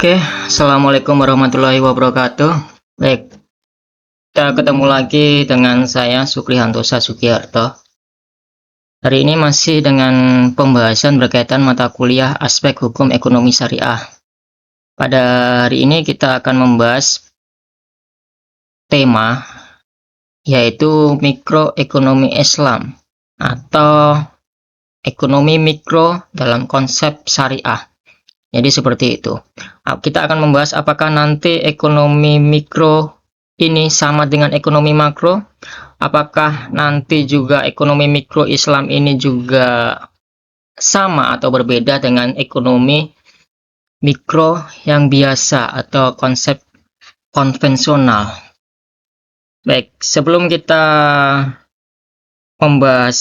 Oke, assalamualaikum warahmatullahi wabarakatuh. Baik, kita ketemu lagi dengan saya Sukrihanto Sasugiarto. Hari ini masih dengan pembahasan berkaitan mata kuliah aspek hukum ekonomi syariah. Pada hari ini kita akan membahas tema yaitu mikroekonomi Islam atau ekonomi mikro dalam konsep syariah. Jadi seperti itu. Kita akan membahas apakah nanti ekonomi mikro ini sama dengan ekonomi makro. Apakah nanti juga ekonomi mikro Islam ini juga sama atau berbeda dengan ekonomi mikro yang biasa atau konsep konvensional. Baik, sebelum kita membahas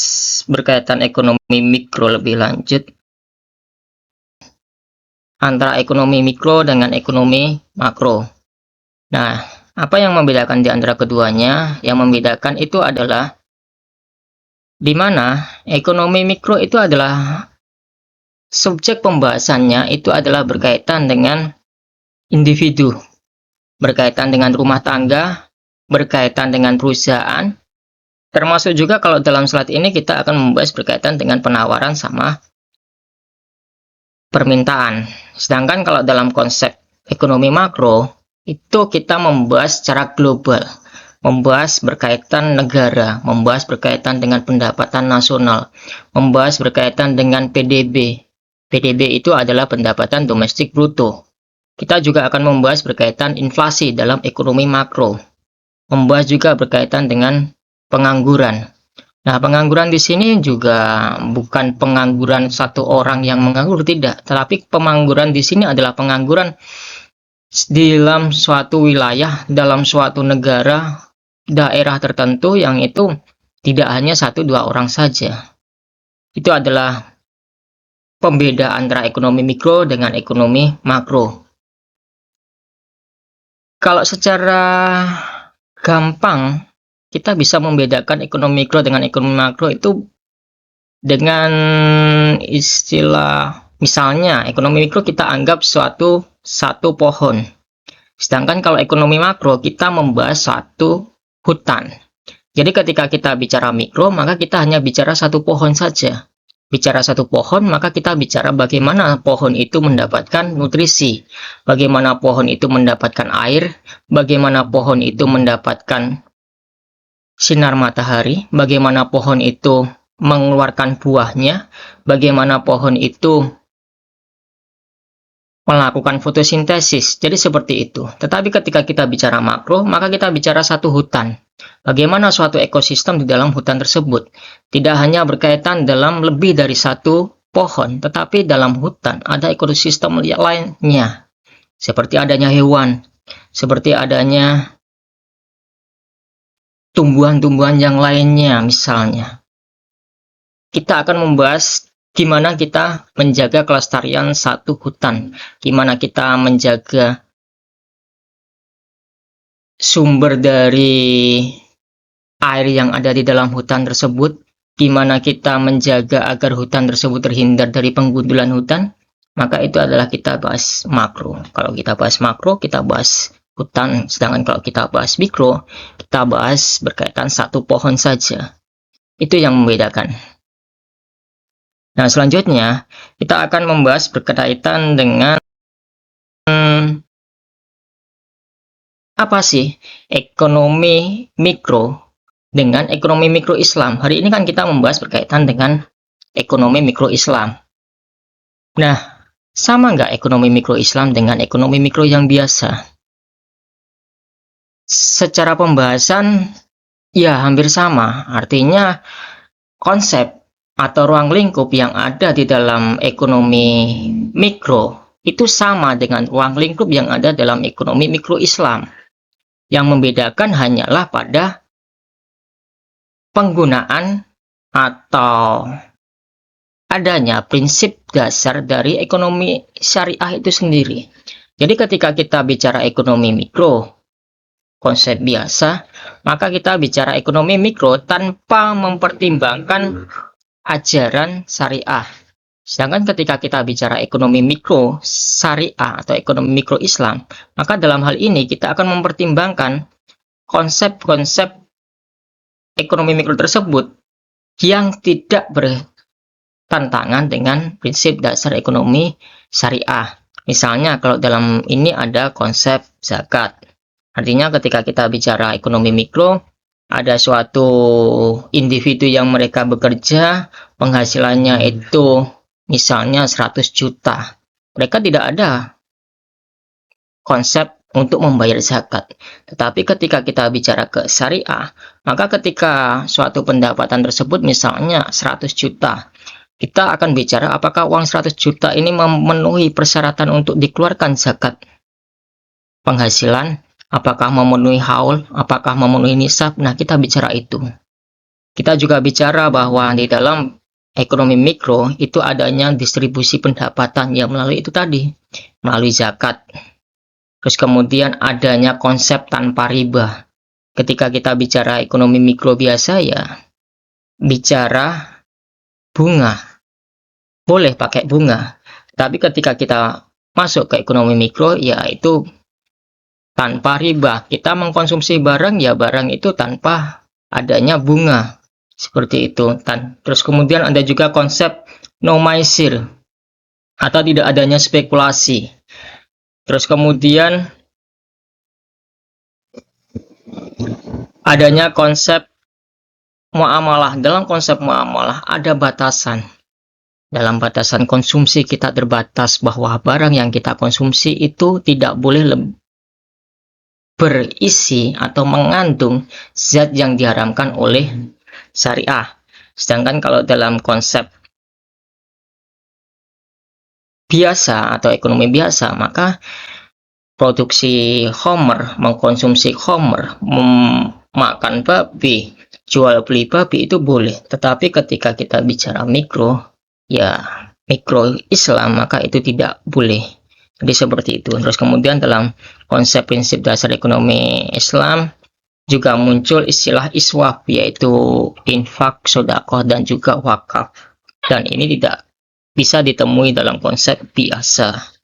berkaitan ekonomi mikro lebih lanjut, antara ekonomi mikro dengan ekonomi makro. Nah, apa yang membedakan di antara keduanya? Yang membedakan itu adalah di mana ekonomi mikro itu adalah subjek pembahasannya itu adalah berkaitan dengan individu, berkaitan dengan rumah tangga, berkaitan dengan perusahaan, termasuk juga kalau dalam slide ini kita akan membahas berkaitan dengan penawaran sama permintaan. Sedangkan kalau dalam konsep ekonomi makro, itu kita membahas secara global, membahas berkaitan negara, membahas berkaitan dengan pendapatan nasional, membahas berkaitan dengan PDB. PDB itu adalah pendapatan domestik bruto. Kita juga akan membahas berkaitan inflasi dalam ekonomi makro, membahas juga berkaitan dengan pengangguran. Nah, pengangguran di sini juga bukan pengangguran satu orang yang menganggur, tidak. Tetapi pengangguran di sini adalah pengangguran di dalam suatu wilayah, dalam suatu negara, daerah tertentu yang itu tidak hanya 1-2 orang saja. Itu adalah pembeda antara ekonomi mikro dengan ekonomi makro. Kalau secara gampang, kita bisa membedakan ekonomi mikro dengan ekonomi makro itu dengan istilah, misalnya ekonomi mikro kita anggap satu pohon, sedangkan kalau ekonomi makro kita membahas satu hutan. Jadi ketika kita bicara mikro, maka kita hanya bicara satu pohon saja. Bicara satu pohon, maka kita bicara bagaimana pohon itu mendapatkan nutrisi, bagaimana pohon itu mendapatkan air, bagaimana pohon itu mendapatkan sinar matahari, bagaimana pohon itu mengeluarkan buahnya, bagaimana pohon itu melakukan fotosintesis. Jadi seperti itu. Tetapi ketika kita bicara makro, maka kita bicara satu hutan. Bagaimana suatu ekosistem di dalam hutan tersebut. Tidak hanya berkaitan dalam lebih dari satu pohon, tetapi dalam hutan ada ekosistem lainnya. Seperti adanya hewan, seperti adanya tumbuhan-tumbuhan yang lainnya misalnya. Kita akan membahas gimana kita menjaga kelestarian satu hutan, gimana kita menjaga sumber dari air yang ada di dalam hutan tersebut, gimana kita menjaga agar hutan tersebut terhindar dari penggundulan hutan, maka itu adalah kita bahas makro. Kalau kita bahas makro, kita bahas hutan, sedangkan kalau kita bahas mikro, kita bahas berkaitan satu pohon saja. Itu yang membedakan. Nah, selanjutnya kita akan membahas berkaitan dengan apa sih ekonomi mikro dengan ekonomi mikro Islam. Hari ini kan kita membahas berkaitan dengan ekonomi mikro Islam. Nah, sama nggak ekonomi mikro Islam dengan ekonomi mikro yang biasa? Secara pembahasan, ya hampir sama. Artinya, konsep atau ruang lingkup yang ada di dalam ekonomi mikro itu sama dengan ruang lingkup yang ada dalam ekonomi mikro Islam. Yang membedakan hanyalah pada penggunaan atau adanya prinsip dasar dari ekonomi syariah itu sendiri. Jadi ketika kita bicara ekonomi mikro, konsep biasa, maka kita bicara ekonomi mikro tanpa mempertimbangkan ajaran syariah. Sedangkan ketika kita bicara ekonomi mikro syariah atau ekonomi mikro Islam, maka dalam hal ini kita akan mempertimbangkan konsep-konsep ekonomi mikro tersebut yang tidak bertentangan dengan prinsip dasar ekonomi syariah. Misalnya kalau dalam ini ada konsep zakat. Artinya ketika kita bicara ekonomi mikro, ada suatu individu yang mereka bekerja, penghasilannya itu misalnya 100 juta. Mereka tidak ada konsep untuk membayar zakat. Tetapi ketika kita bicara ke syariah, maka ketika suatu pendapatan tersebut misalnya 100 juta, kita akan bicara apakah uang 100 juta ini memenuhi persyaratan untuk dikeluarkan zakat penghasilan, apakah memenuhi haul, apakah memenuhi nisab. Nah, kita bicara itu. Kita juga bicara bahwa di dalam ekonomi mikro itu adanya distribusi pendapatan yang melalui itu tadi, melalui zakat. Terus kemudian adanya konsep tanpa riba. Ketika kita bicara ekonomi mikro biasa ya, bicara bunga. Boleh pakai bunga. Tapi ketika kita masuk ke ekonomi mikro, ya itu tanpa riba. Kita mengkonsumsi barang, ya barang itu tanpa adanya bunga. Seperti itu. Terus kemudian ada juga konsep no maisir atau tidak adanya spekulasi. Terus kemudian adanya konsep muamalah. Dalam konsep muamalah ada batasan. Dalam batasan konsumsi kita terbatas bahwa barang yang kita konsumsi itu tidak boleh berisi atau mengandung zat yang diharamkan oleh syariah. Sedangkan kalau dalam konsep biasa atau ekonomi biasa, maka produksi homer, mengkonsumsi homer, memakan babi, jual beli babi itu boleh. Tetapi ketika kita bicara mikro, ya mikro Islam, maka itu tidak boleh. Jadi seperti itu. Terus kemudian dalam konsep prinsip dasar ekonomi Islam juga muncul istilah iswaf, yaitu infak, sedekah, dan juga wakaf. Dan ini tidak bisa ditemui dalam konsep biasa.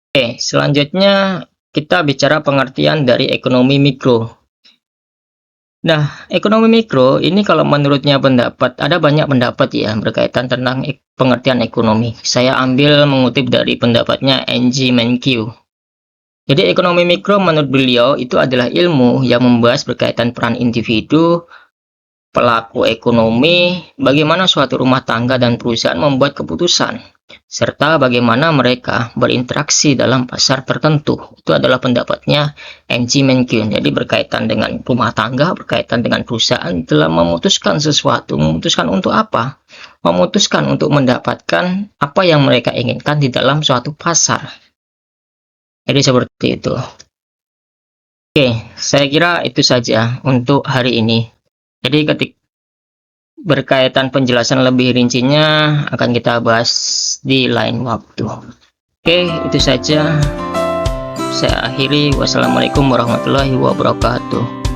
Oke, selanjutnya kita bicara pengertian dari ekonomi mikro. Nah, ekonomi mikro ini kalau menurutnya pendapat, ada banyak pendapat ya berkaitan tentang pengertian ekonomi. Saya ambil mengutip dari pendapatnya Ng Menkyu. Jadi ekonomi mikro menurut beliau itu adalah ilmu yang membahas berkaitan peran individu, pelaku ekonomi, bagaimana suatu rumah tangga dan perusahaan membuat keputusan, serta bagaimana mereka berinteraksi dalam pasar tertentu. Itu adalah pendapatnya Ng Menkyu. Jadi berkaitan dengan rumah tangga, berkaitan dengan perusahaan dalam memutuskan sesuatu. Memutuskan untuk apa? Memutuskan untuk mendapatkan apa yang mereka inginkan di dalam suatu pasar. Jadi seperti itu. Oke, saya kira itu saja untuk hari ini. Jadi ketika berkaitan penjelasan lebih rincinya akan kita bahas di lain waktu. Oke, itu saja. Saya akhiri. Wassalamualaikum warahmatullahi wabarakatuh.